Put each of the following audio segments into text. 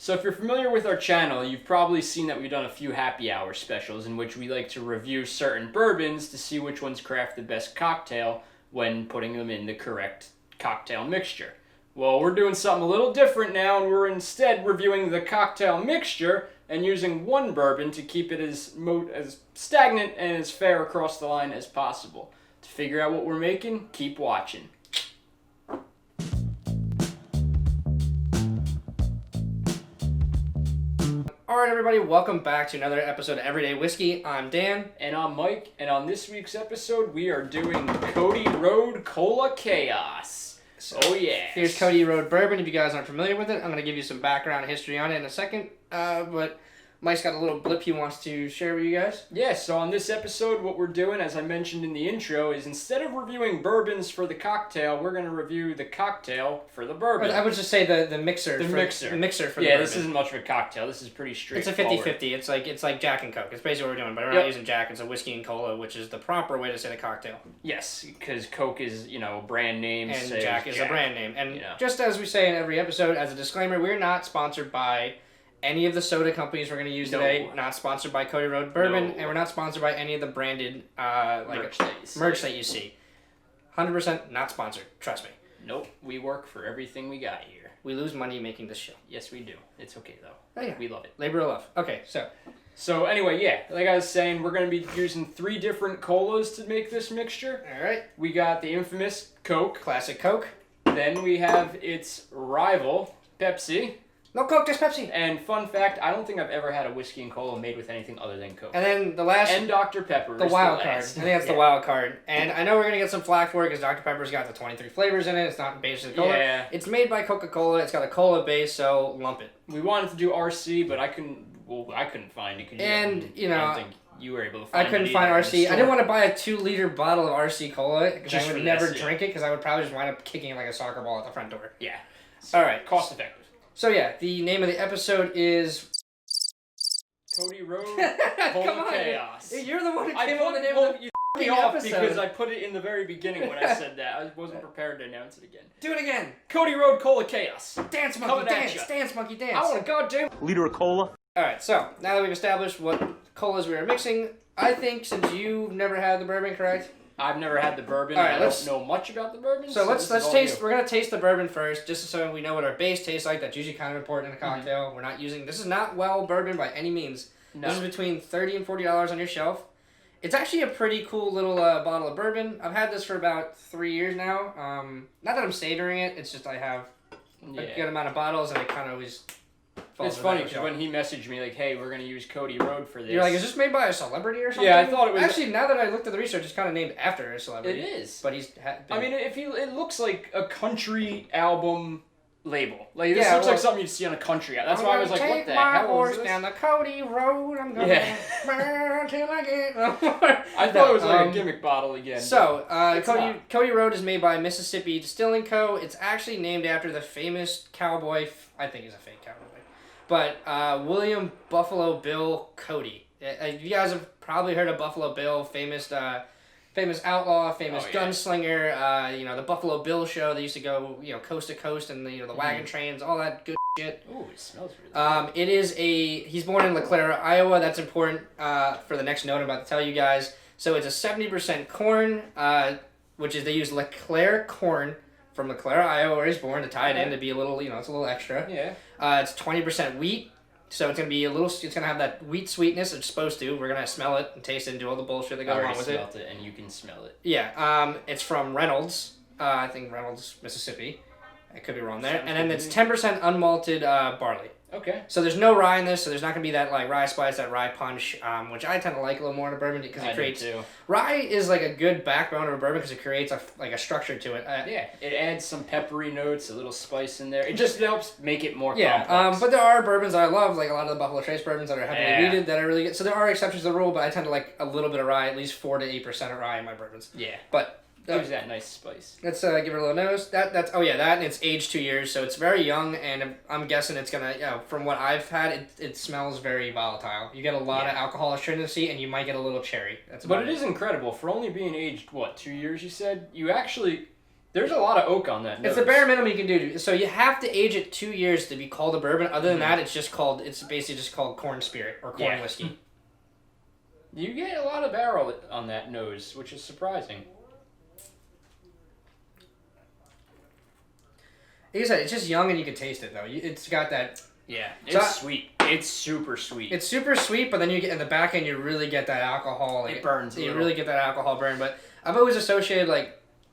So if you're familiar with our channel, you've probably seen that we've done a few happy hour specials in which we like to review certain bourbons to see which ones craft the best cocktail when putting them in the correct cocktail mixture. Well, we're doing something a little different now, and we're instead reviewing the cocktail mixture and using one bourbon to keep it as stagnant and as fair across the line as possible. To figure out what we're making, keep watching. Alright everybody, welcome back to another episode of Everyday Whiskey. I'm Dan. And I'm Mike, and on this week's episode, we are doing Cody Road Cola Chaos. Oh yeah. Here's Cody Road Bourbon. If you guys aren't familiar with it, I'm going to give you some background history on it in a second. But Mike's got a little blip he wants to share with you guys. Yeah, so on this episode, what we're doing, as I mentioned in the intro, is instead of reviewing bourbons for the cocktail, we're going to review the cocktail for the bourbon. I would just say the mixer. The mixer for the bourbon. Yeah, this isn't much of a cocktail. This is pretty straightforward. It's a 50-50. It's like Jack and Coke. It's basically what we're doing, but we're not using Jack. It's a whiskey and cola, which is the proper way to say the cocktail. Yes, because Coke is, a brand name. And Jack is a brand name. And just as we say in every episode, as a disclaimer, we're not sponsored by any of the soda companies we're going to use today. Not sponsored by Cody Road Bourbon, and we're not sponsored by any of the branded merch that you see. 100% not sponsored. Trust me. Nope. We work for everything we got here. We lose money making this show. Yes, we do. It's okay, though. Oh, yeah. We love it. Labor of love. Okay, So anyway, yeah, like I was saying, we're going to be using 3 different colas to make this mixture. All right. We got the infamous Coke. Classic Coke. Then we have its rival, Pepsi. No Coke, just Pepsi. And fun fact, I don't think I've ever had a whiskey and cola made with anything other than Coke. And then the last... And Dr. Pepper. The wild card. I think that's the wild card. And I know we're going to get some flack for it because Dr. Pepper's got the 23 flavors in it. It's not basically cola. Yeah. It's made by Coca-Cola. It's got a cola base, so lump it. We wanted to do RC, but I couldn't find it. I don't think you were able to find it. I couldn't find RC. I didn't want to buy a 2-liter bottle of RC cola because I would never drink it because I would probably just wind up kicking it like a soccer ball at the front door. Yeah. So, all right. Cost effective. So yeah, the name of the episode is Cody Road Cola Chaos. You're the one who came up with the name of the episode. Because I put it in the very beginning when I said that. I wasn't prepared to announce it again. Do it again. Cody Road Cola Chaos. Dance monkey dance. Dance monkey dance. I want a goddamn liter of cola. Alright, so now that we've established what colas we are mixing, I think since you've never had the bourbon, correct? I've never had the bourbon. All right, I don't know much about the bourbon. So let's taste. We're gonna taste the bourbon first, just so we know what our base tastes like. That's usually kind of important in a cocktail. Mm-hmm. We're not using. This is not well bourbon by any means. No. This is between $30 and $40 on your shelf. It's actually a pretty cool little bottle of bourbon. I've had this for about 3 years now. Not that I'm savoring it. It's just I have a good amount of bottles, and it kind of always. It's funny because when he messaged me like, "Hey, we're gonna use Cody Road for this," you're like, "Is this made by a celebrity or something?" Yeah, I thought it was. Actually, now that I looked at the research, it's kind of named after a celebrity. It is, but he's. I mean, it looks like a country album label. Like this looks like something you'd see on a country album. That's why I was like, "What the hell is this?" Take my horse down the Cody Road. I'm gonna burn till I get. I thought it was like a gimmick bottle again. So, Cody Road is made by Mississippi Distilling Co. It's actually named after the famous cowboy. I think he's a fake cowboy. But William Buffalo Bill Cody. You guys have probably heard of Buffalo Bill, famous outlaw, famous gunslinger. The Buffalo Bill show. They used to go, coast to coast, and the wagon trains, all that good shit. Ooh, it smells really good. He's born in LeClaire, Iowa. That's important for the next note I'm about to tell you guys. So it's a 70% corn, which is they use LeClaire corn from LeClaire, Iowa, where he's born, to tie it in to be a little, it's a little extra. Yeah. It's 20% wheat, so it's gonna have that wheat sweetness it's supposed to. We're gonna smell it and taste it and do all the bullshit that goes along with it. I already smelled it, and you can smell it. Yeah. It's from Reynolds. I think Reynolds, Mississippi. I could be wrong there. And then it's 10% unmalted barley. Okay. So there's no rye in this, so there's not going to be that rye spice, that rye punch, which I tend to like a little more in a bourbon because it creates... I do too. Rye is like a good backbone of a bourbon because it creates a structure to it. It adds some peppery notes, a little spice in there. It just helps make it more complex. But there are bourbons I love, like a lot of the Buffalo Trace bourbons that are heavily weeded that are really good. So there are exceptions to the rule, but I tend to like a little bit of rye, at least 4 to 8% of rye in my bourbons. Yeah. But... gives that nice spice. Let's give it a little nose. That and it's aged 2 years, so it's very young, and I'm guessing it's gonna, from what I've had, it smells very volatile. You get a lot of alcohol astringency, and you might get a little cherry. But it is incredible for only being aged 2 years. You said you actually There's a lot of oak on that nose. It's the bare minimum you can do. So you have to age it 2 years to be called a bourbon. Other than that, it's basically just called corn spirit or corn whiskey. You get a lot of barrel on that nose, which is surprising. Like I said, it's just young and you can taste it though. It's got that. Yeah, it's sweet. It's super sweet. It's super sweet, but then you get in the back end, you really get that alcohol. It burns. You really get that alcohol burn. But I've always associated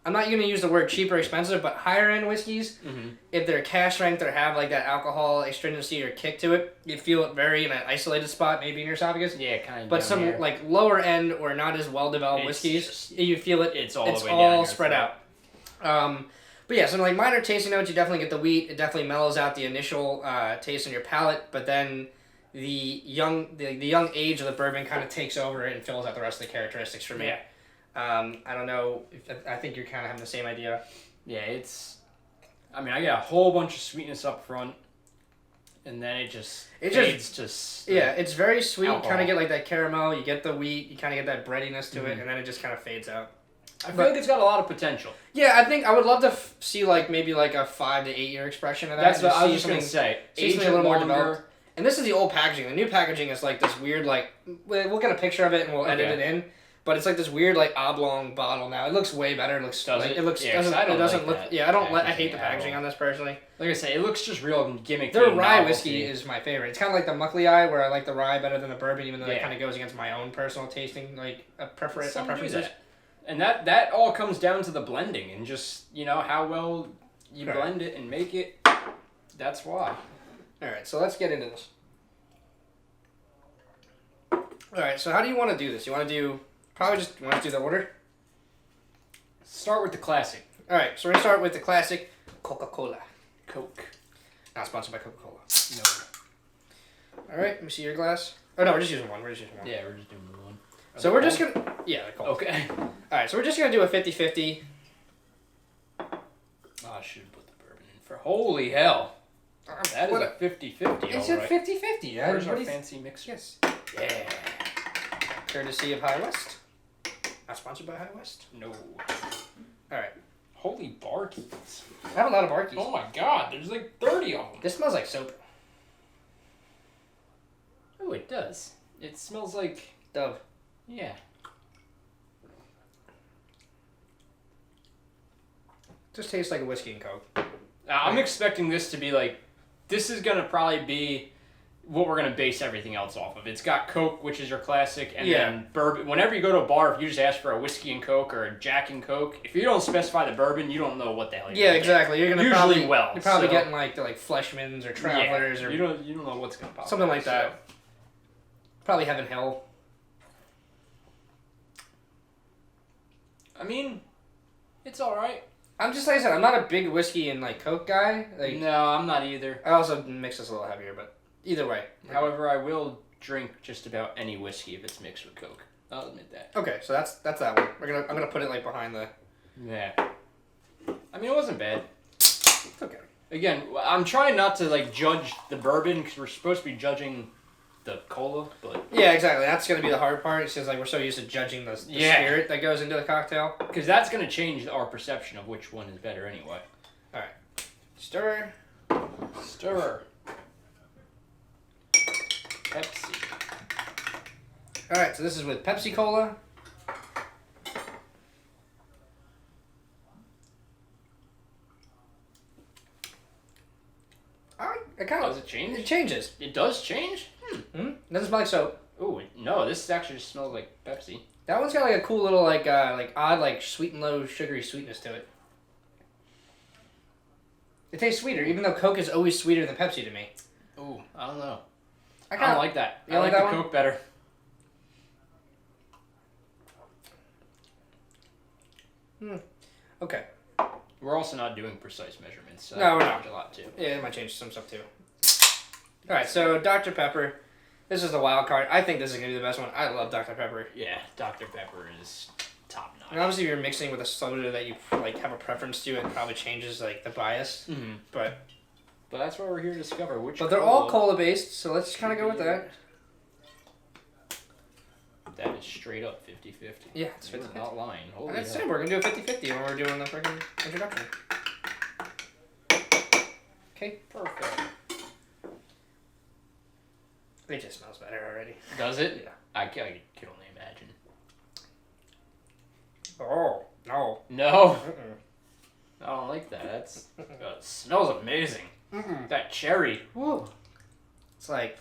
I'm not going to use the word cheap or expensive, but higher end whiskeys, if they're cash strength or have like that alcohol astringency or kick to it, you feel it very in an isolated spot, maybe in your esophagus. Yeah, kind of. But some here. like lower end or not as well developed whiskeys, you feel it. It's all spread out. But yeah, some like minor tasting notes. You definitely get the wheat. It definitely mellows out the initial taste in your palate, but then the young age of the bourbon kind of takes over and fills out the rest of the characteristics for me. Yeah. I don't know. I think you're kind of having the same idea. Yeah, I mean, I get a whole bunch of sweetness up front, and then it fades to yeah, it's very sweet. Alcohol. Kind of get like that caramel. You get the wheat. You kind of get that breadiness to it, and then it just kind of fades out. I feel like it's got a lot of potential. Yeah, I think I would love to see like maybe like a 5 to 8 year expression of that. That's what I was just gonna say. Age a little more developed. And this is the old packaging. The new packaging is like this weird like we'll get a picture of it and we'll edit it in. But it's like this weird like oblong bottle now. It looks way better. It looks I hate the packaging on this personally. Like I say, it looks just real gimmicky. Their rye whiskey is my favorite. It's kind of like the Muckley Eye, where I like the rye better than the bourbon, even though it kind of goes against my own personal tasting like preferences. And that all comes down to the blending and just how well you blend it and make it. That's why. All right, so let's get into this. All right, so how do you want to do this? You want to do do the order? Start with the classic. All right, so we're gonna start with the classic Coca-Cola. Coke. Not sponsored by Coca-Cola. No. All right, let me see your glass. Oh no, we're just using one. Yeah, we're just doing one. So we're just gonna cold. Okay. All right, so we're just gonna do a 50-50. Oh, I should have put the bourbon in for. Holy hell! That is a 50-50. It's a 50-50. Where's our fancy mixer? Yes. Yeah. Courtesy of High West. Not sponsored by High West. No. All right. Holy barkeys. I have a lot of barkeys. Oh my god, there's like 30 of them. This smells like soap. Oh, it does. It smells like Dove. Yeah. Just tastes like a whiskey and Coke. I'm expecting this to be like, this is gonna probably be what we're gonna base everything else off of. It's got Coke, which is your classic, and then bourbon. Whenever you go to a bar, if you just ask for a whiskey and Coke or a Jack and Coke, if you don't specify the bourbon, you don't know what the hell you're gonna exactly. You're gonna usually you're probably getting like the Fleshmans or Travelers or you don't know what's gonna pop something up, like that. Probably Heaven Hill. I mean, it's all right. I'm just like I said. I'm not a big whiskey and like Coke guy. No, I'm not either. I also mix this a little heavier, but either way. However, I will drink just about any whiskey if it's mixed with Coke. I'll admit that. Okay, so that's that one. I'm gonna put it like behind the. Yeah. I mean, it wasn't bad. It's okay. Again, I'm trying not to like judge the bourbon because we're supposed to be judging the cola, but yeah, exactly. That's gonna be the hard part. It's just like we're so used to judging the spirit that goes into the cocktail. Because that's gonna change our perception of which one is better anyway. All right, stir. Pepsi. All right, so this is with Pepsi Cola. Does it change? It changes. It does change? Doesn't smell like soap. Oh no! This actually just smells like Pepsi. That one's got like a cool little like odd like sweet and low sugary sweetness to it. It tastes sweeter, even though Coke is always sweeter than Pepsi to me. Ooh, I don't know. I don't like that. You I like that the one? Coke better. Okay. We're also not doing precise measurements. So No, we're not. A lot too. Yeah, it might change some stuff too. All right, so Dr. Pepper. This is the wild card. I think this is gonna be the best one. I love Dr. Pepper. Yeah, Dr. Pepper is top notch. And obviously, if you're mixing with a soda that you like have a preference to, it probably changes like the bias. Mm-hmm. But that's what we're here to discover. But they're all cola based, so let's kind of go with that. That is straight up 50-50. Yeah, it's You're 50-50. not lying. Holy That's hell. it. We're gonna do a 50-50 when we're doing the freaking introduction. Okay. Perfect. It just smells better already. Does it? Yeah. I can only imagine. Oh no. No. Mm-mm. I don't like that. It smells amazing. Mm-mm. That cherry. Woo. It's like.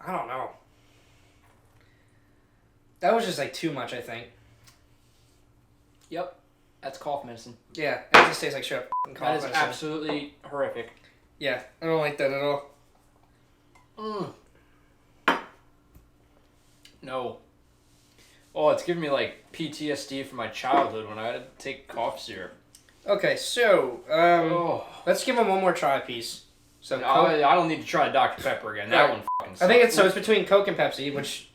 I don't know. That was just like too much, I think. Yep. That's cough medicine. Yeah, it just tastes like straight up cough That is medicine. absolutely horrific. Yeah, I don't like that at all. No. Oh, it's giving me like PTSD from my childhood when I had to take cough syrup. Okay, so let's give them one more try piece. So No, Coke, I don't need to try Dr. Pepper again. That Right. one fucking sucks. I think it's between Coke and Pepsi, which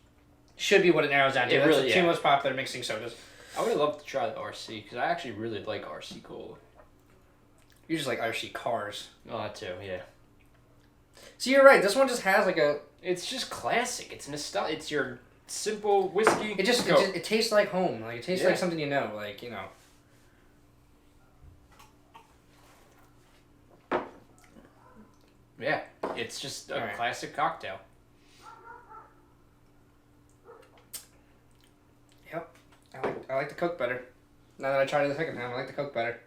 should be what it narrows down to. It That's really- the two yeah. most popular mixing sodas. I would love to try the RC because I actually really like RC Cola. You just like RC cars. Oh, that too, yeah. So you're right. This one just has like a. It's just classic. It's nostalgic. It's your simple whiskey. It it tastes like home. Like it tastes Yeah. like something you know. Like you know. Yeah, it's just a Alright. classic cocktail. Yep. I like the Coke better. Now that I tried it the second time, I like the Coke better.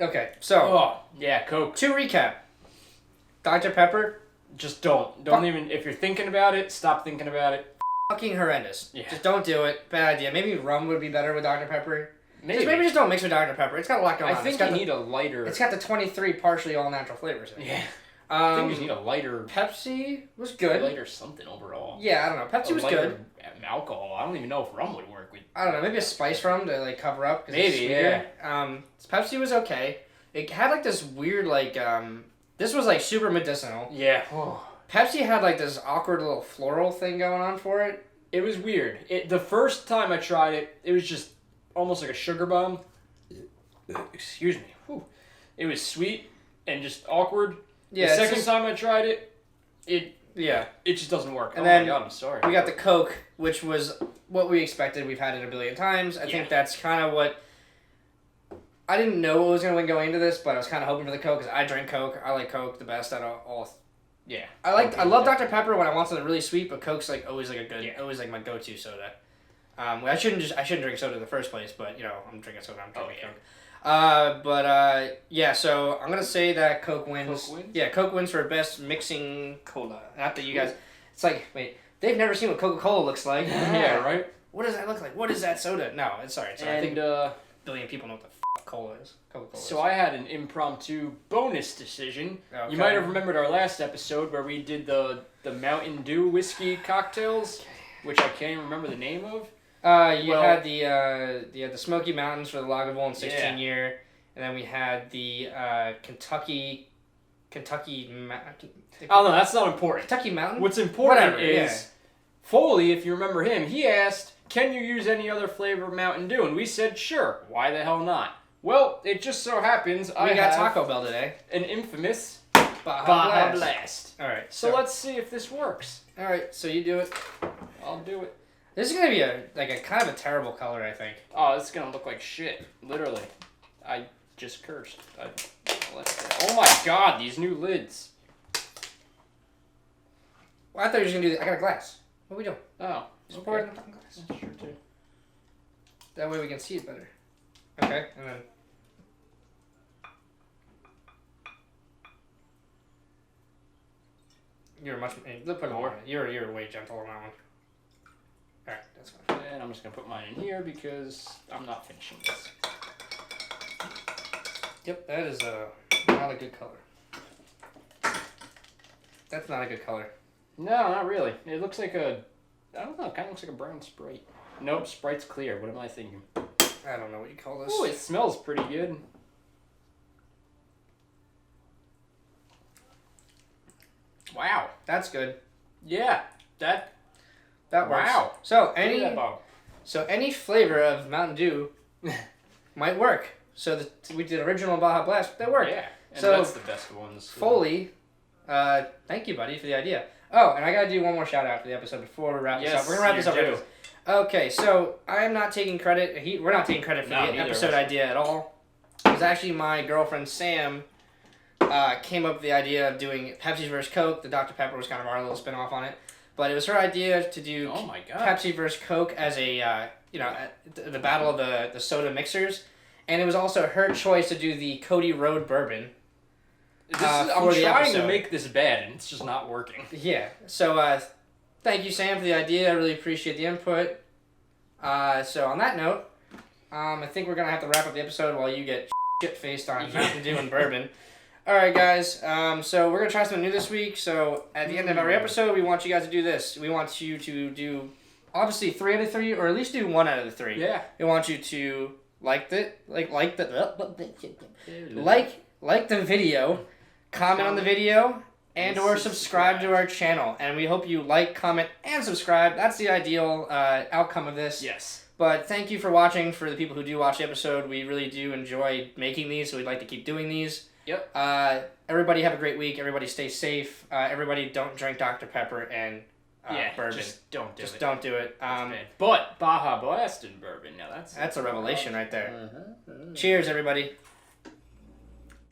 Okay, so Oh, yeah, Coke. to recap, Dr. Pepper, Just don't even. If you're thinking about it, stop thinking about it. fucking horrendous. Yeah. Just don't do it. Bad idea. Maybe rum would be better with Dr. Pepper. Maybe. Maybe just don't mix with Dr. Pepper. It's got a lot going I on. think you need a lighter. It's got the 23 partially all natural flavors in it. Yeah. I think you just Um, need a lighter. Pepsi was good. Lighter something overall. Yeah, I don't know. Pepsi A was lighter good. Alcohol. I don't even know if rum would work with. I don't know. Maybe a spice rum to like cover up. 'Cause it's Maybe, sweeter. Pepsi was okay. It had like this weird like this was like super medicinal. Yeah. Pepsi had like this awkward little floral thing going on for it. It was weird. The first time I tried it, it was just almost like a sugar bomb. Excuse me. Whew. It was sweet and just awkward. Yeah. The it's second just- time I tried it, it Yeah. just doesn't work. And oh then my god, I'm sorry. We got the Coke, which was what we expected. We've had it a billion times. I think that's kind of what. I didn't know what was going to win going into this, but I was kind of hoping for the Coke because I drink Coke. I like Coke the best out of all. Yeah. I Okay, love yeah. Dr. Pepper when I want something really sweet, but Coke's like always like a good, Yeah. always like my go-to soda. I shouldn't drink soda in the first place, but you know I'm drinking soda. I'm drinking Coke. Yeah. So I'm gonna say that Coke wins. Coke wins? Yeah, Coke wins for best mixing cola. Not that you guys. It's like wait, they've never seen what Coca-Cola looks like. Yeah, right? What does that look like? What is that soda? No, it's sorry. I think And a billion people know what the cola is. Coca-Cola. so I had an impromptu bonus decision. Okay. You might have remembered our last episode where we did the Mountain Dew whiskey cocktails, which I can't even remember the name of. You Well- had the Smoky Mountains for the Lagavulin 16 Yeah. year, and then we had the Kentucky. Oh no, that's not important. Kentucky Mountain. What's important Whatever, is Foley, if you remember him, he asked, "Can you use any other flavor of Mountain Dew?" And we said, "Sure. Why the hell not?" Well, it just so happens We I got have Taco Bell today. an infamous Baja Baja Blast. Blast. All right. So let's see if this works. All right. So you do it. I'll do it. This is gonna be a kind of a terrible color, I think. Oh, this is gonna look like shit. Literally, I just cursed. Oh my god, these new lids. Well, I thought you were just gonna do. I got a glass. What are we doing? Oh, Just pour it in the fucking glass. That's true too. That way we can see it better. Okay, and then. You're much. Put more. You're way gentle on that one. All right, that's fine. And I'm just gonna put mine in here because I'm not finishing this. Yep, that is not a good color. That's not a good color. No, not really. It looks like I don't know, it kind of looks like a brown Sprite. Nope, Sprite's clear. What am I thinking? I don't know what you call this. Ooh, it smells pretty good. Wow. That's good. Yeah, that That works. Wow. So Look at any that bottle. So any flavor of Mountain Dew might work. So we did original Baja Blast. They work. Yeah. And So that's the best ones. Foley, thank you, buddy, for the idea. Oh, and I gotta do one more shout out for the episode before we wrap this up. We're gonna wrap this up. Yes, Okay, so I am not taking credit. We're not taking credit for the episode idea at all. It was actually my girlfriend Sam came up with the idea of doing Pepsi vs. Coke. The Dr. Pepper was kind of our little spin off on it. But it was her idea to do Pepsi vs. Coke as a, the battle of the soda mixers. And it was also her choice to do the Cody Road Bourbon. I'm trying to make this bad, and it's just not working. Yeah. So, thank you, Sam, for the idea. I really appreciate the input. So, on that note, I think we're going to have to wrap up the episode while you get shit-faced on Mountain Dew and bourbon. All right, guys. So, we're going to try something new this week. So, at the end of every episode, we want you guys to do this. We want you to do, obviously, 3 out of 3, or at least do 1 out of the 3. Yeah. We want you to like the video, comment on the video, and or subscribe to our channel. And we hope you like, comment, and subscribe. That's the ideal outcome of this. Yes. But thank you for watching. For the people who do watch the episode, we really do enjoy making these, so we'd like to keep doing these. Yep. Everybody have a great week. Everybody stay safe. Everybody don't drink Dr. Pepper and bourbon. Just don't do it. Just don't do it. But Baja Blast and bourbon, now that's a revelation right there. Cheers, everybody.